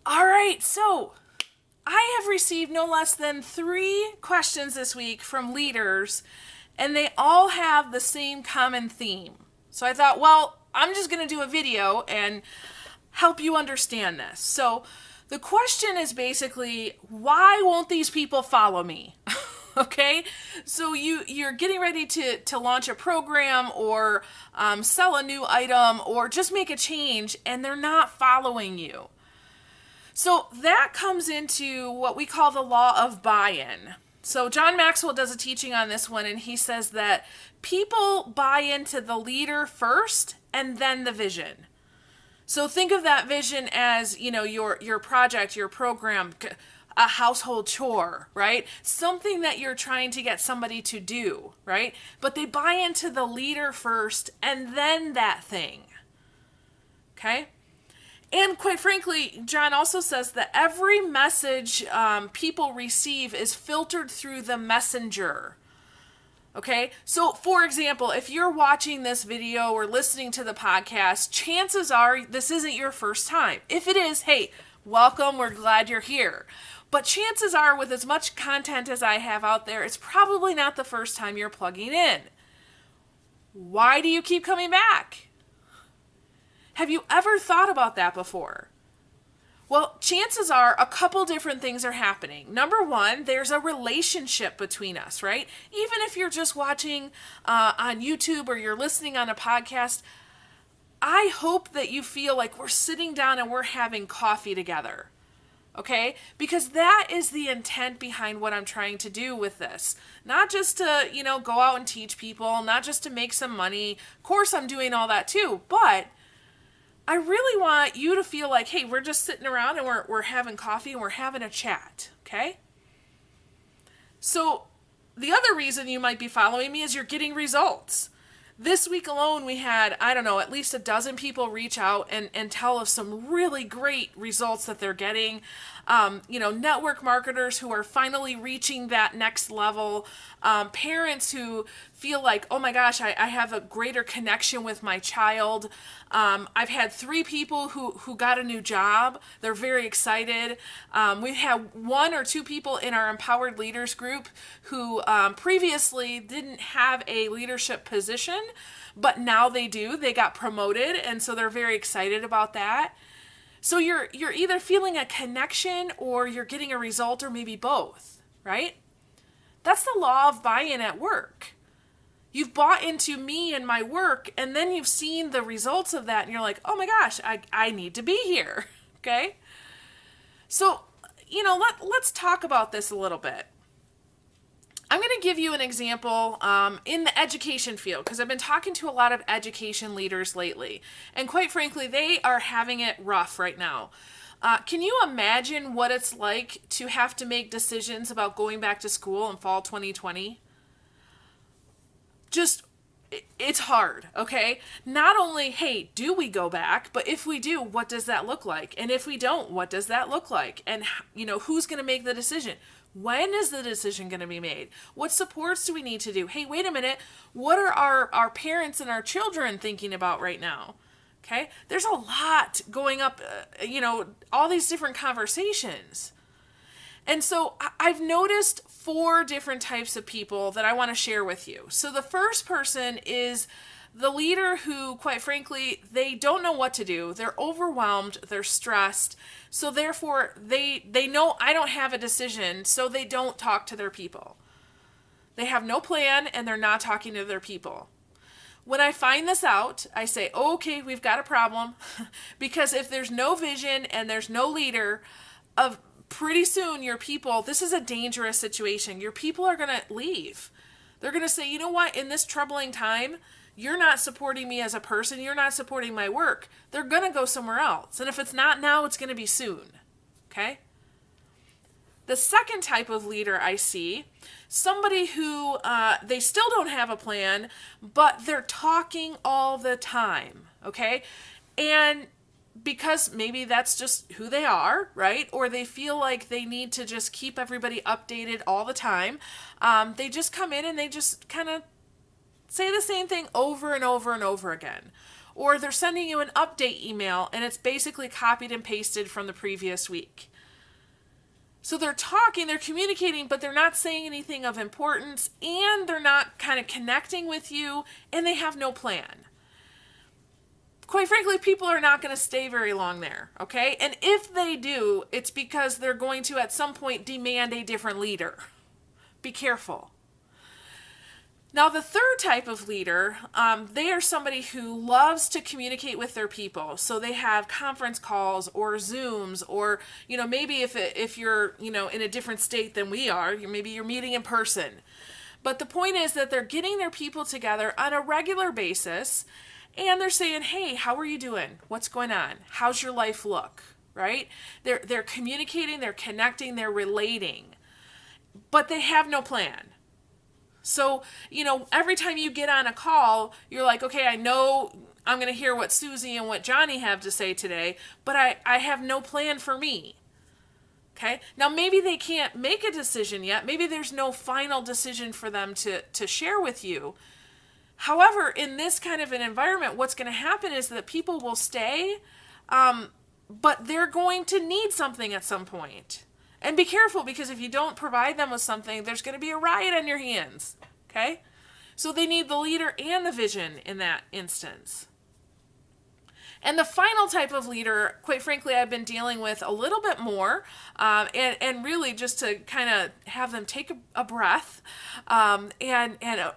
All right, so I have received no less than 3 questions this week from leaders, and they all have the same common theme. So I thought, well, I'm just going to do a video and help you understand this. So the question is basically, why won't these people follow me? Okay, so you're getting ready to launch a program or sell a new item or just make a change, and they're not following you. So that comes into what we call the law of buy-in. So John Maxwell does a teaching on this one, and he says that people buy into the leader first and then the vision. So think of that vision as, your project, your program, a household chore, right? Something that you're trying to get somebody to do, right? But they buy into the leader first and then that thing. Okay? And quite frankly, John also says that every message people receive is filtered through the messenger. Okay, so for example, if you're watching this video or listening to the podcast, chances are this isn't your first time. If it is, hey, welcome, we're glad you're here. But chances are, with as much content as I have out there, it's probably not the first time you're plugging in. Why do you keep coming back? Have you ever thought about that before? Well, chances are a couple different things are happening. Number one, there's a relationship between us, right? Even if you're just watching on YouTube or you're listening on a podcast, I hope that you feel like we're sitting down and we're having coffee together, okay? Because that is the intent behind what I'm trying to do with this. Not just to, go out and teach people, not just to make some money. Of course, I'm doing all that too, but I really want you to feel like, hey, we're just sitting around and we're having coffee and we're having a chat, okay? So the other reason you might be following me is you're getting results. This week alone, we had, at least a dozen people reach out and tell us some really great results that they're getting. Network marketers who are finally reaching that next level. Parents who feel like, oh my gosh, I have a greater connection with my child. I've had 3 people who got a new job. They're very excited. We've had 1 or 2 people in our Empowered Leaders group who previously didn't have a leadership position, but now they do. They got promoted, and so they're very excited about that. So you're either feeling a connection or you're getting a result, or maybe both, right? That's the law of buy-in at work. You've bought into me and my work, and then you've seen the results of that, and you're like, oh my gosh, I need to be here, okay? So, let's talk about this a little bit. I'm going to give you an example in the education field, because I've been talking to a lot of education leaders lately. And quite frankly, they are having it rough right now. Can you imagine what it's like to have to make decisions about going back to school in fall 2020? It's hard, okay? Not only, hey, do we go back, but if we do, what does that look like? And if we don't, what does that look like? And, who's going to make the decision? When is the decision going to be made? What supports do we need to do? Hey, wait a minute. What are our parents and our children thinking about right now? Okay? There's a lot going up, all these different conversations. And so I've noticed 4 different types of people that I want to share with you. So the first person is the leader who, quite frankly, they don't know what to do. They're overwhelmed. They're stressed. So therefore, they know I don't have a decision, so they don't talk to their people. They have no plan, and they're not talking to their people. When I find this out, I say, okay, we've got a problem. Because if there's no vision and there's no leader, pretty soon your people, this is a dangerous situation. Your people are going to leave. They're going to say, you know what, in this troubling time, you're not supporting me as a person. You're not supporting my work. They're going to go somewhere else. And if it's not now, it's going to be soon. Okay? The second type of leader I see, somebody who they still don't have a plan, but they're talking all the time. Okay? And because maybe that's just who they are, right? Or they feel like they need to just keep everybody updated all the time. They just come in and they just kind of say the same thing over and over and over again. Or they're sending you an update email and it's basically copied and pasted from the previous week. So they're talking, they're communicating, but they're not saying anything of importance, and they're not kind of connecting with you, and they have no plan. Quite frankly, people are not going to stay very long there, okay? And if they do, it's because they're going to at some point demand a different leader. Be careful. Now, the third type of leader, they are somebody who loves to communicate with their people. So they have conference calls or Zooms, or, maybe if you're, in a different state than we are, maybe you're meeting in person. But the point is that they're getting their people together on a regular basis, and they're saying, hey, how are you doing? What's going on? How's your life look? Right? They're communicating, they're connecting, they're relating, but they have no plan. So, every time you get on a call, you're like, okay, I know I'm going to hear what Susie and what Johnny have to say today, but I have no plan for me. Okay? Now, maybe they can't make a decision yet. Maybe there's no final decision for them to share with you. However, in this kind of an environment, what's going to happen is that people will stay, but they're going to need something at some point. And be careful, because if you don't provide them with something, there's going to be a riot on your hands, okay? So they need the leader and the vision in that instance. And the final type of leader, quite frankly, I've been dealing with a little bit more, and really just to kind of have them take a breath, and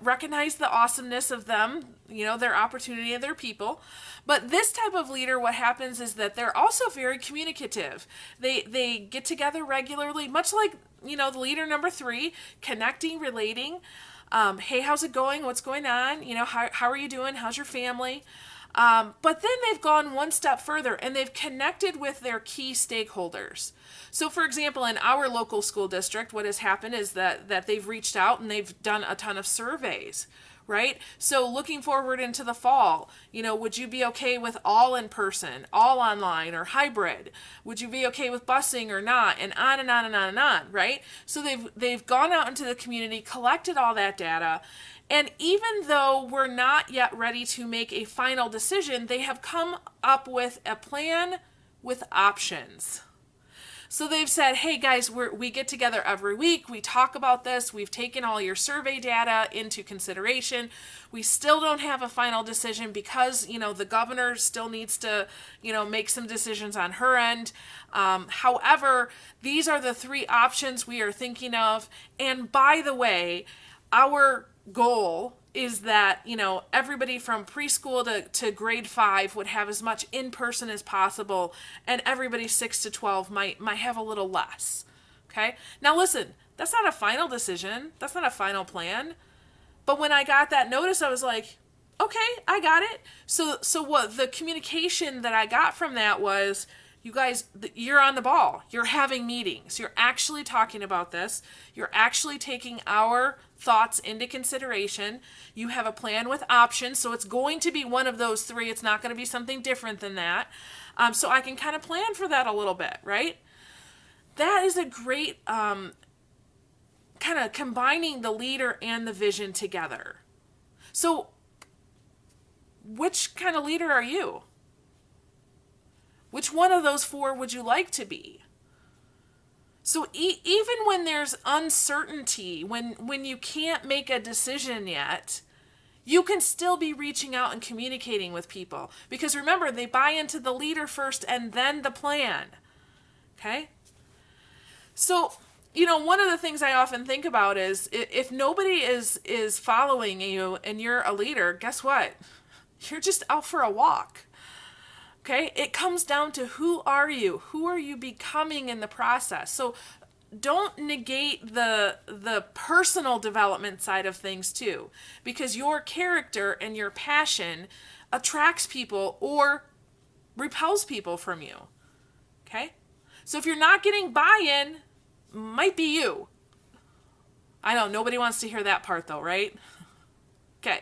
recognize the awesomeness of them, their opportunity and their people. But this type of leader, what happens is that they're also very communicative. They get together regularly, much like, the leader number 3, connecting, relating. Hey, how's it going? What's going on? How are you doing? How's your family? But then they've gone one step further, and they've connected with their key stakeholders. So, for example, in our local school district, what has happened is that they've reached out and they've done a ton of surveys, right? So looking forward into the fall, would you be okay with all in person, all online, or hybrid? Would you be okay with busing or not? And on and on and on and on, right? So they've gone out into the community, collected all that data, and even though we're not yet ready to make a final decision, they have come up with a plan with options. So they've said, hey guys, we get together every week, we talk about this, we've taken all your survey data into consideration, we still don't have a final decision because, the governor still needs to, make some decisions on her end. However, these are the 3 options we are thinking of, and by the way, our goal is that, everybody from preschool to grade 5 would have as much in person as possible, and everybody 6 to 12 might have a little less. Okay? Now listen, that's not a final decision. That's not a final plan. But when I got that notice, I was like, okay, I got it. So what the communication that I got from that was, you guys, you're on the ball. You're having meetings. You're actually talking about this. You're actually taking our thoughts into consideration. You have a plan with options, so it's going to be one of those 3. It's not going to be something different than that. So I can kind of plan for that a little bit, right? That is a great kind of combining the leader and the vision together. So which kind of leader are you? Which one of those 4 would you like to be? So even when there's uncertainty, when you can't make a decision yet, you can still be reaching out and communicating with people. Because remember, they buy into the leader first and then the plan. Okay? So, one of the things I often think about is if nobody is following you and you're a leader, guess what? You're just out for a walk. Okay, it comes down to who are you? Who are you becoming in the process? So don't negate the personal development side of things too, because your character and your passion attracts people or repels people from you. Okay, so if you're not getting buy-in, might be you. I know nobody wants to hear that part though, right? Okay,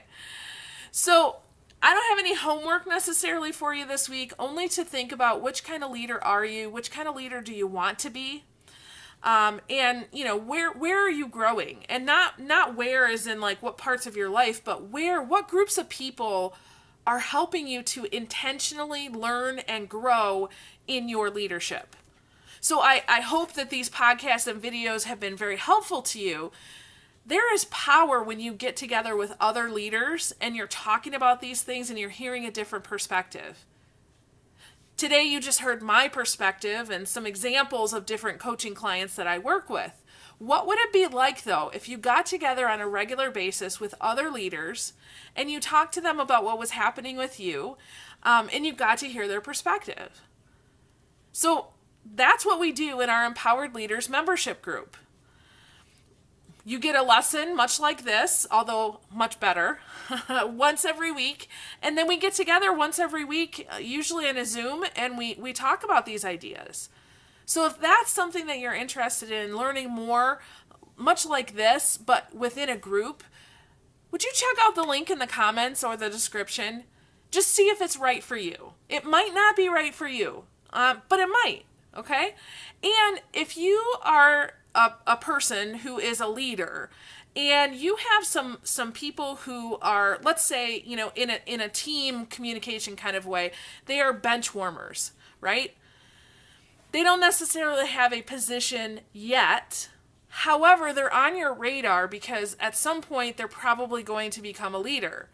so I don't have any homework necessarily for you this week, only to think about which kind of leader are you, which kind of leader do you want to be, and where are you growing, and not where as in like what parts of your life, but what groups of people are helping you to intentionally learn and grow in your leadership. So I hope that these podcasts and videos have been very helpful to you. There is power when you get together with other leaders and you're talking about these things and you're hearing a different perspective. Today you just heard my perspective and some examples of different coaching clients that I work with. What would it be like, though, if you got together on a regular basis with other leaders and you talked to them about what was happening with you, and you got to hear their perspective? So that's what we do in our Empowered Leaders membership group. You get a lesson much like this, although much better, once every week. And then we get together once every week, usually in a Zoom, and we talk about these ideas. So if that's something that you're interested in, learning more, much like this, but within a group, would you check out the link in the comments or the description? Just see if it's right for you. It might not be right for you, but it might, okay? And if you are a person who is a leader and you have some people who are, let's say, in a team communication kind of way, they are bench warmers, right? They don't necessarily have a position yet. However, they're on your radar because at some point they're probably going to become a leader.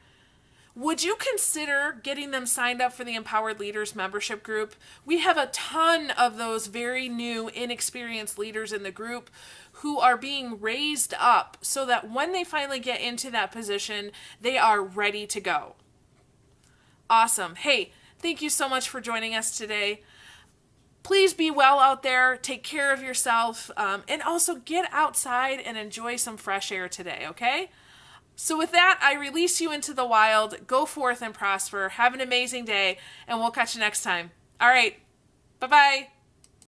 Would you consider getting them signed up for the Empowered Leaders membership group? We have a ton of those very new, inexperienced leaders in the group who are being raised up so that when they finally get into that position, they are ready to go. Awesome. Hey, thank you so much for joining us today. Please be well out there, take care of yourself, and also get outside and enjoy some fresh air today, okay? So with that, I release you into the wild. Go forth and prosper. Have an amazing day, and we'll catch you next time. All right. Bye-bye.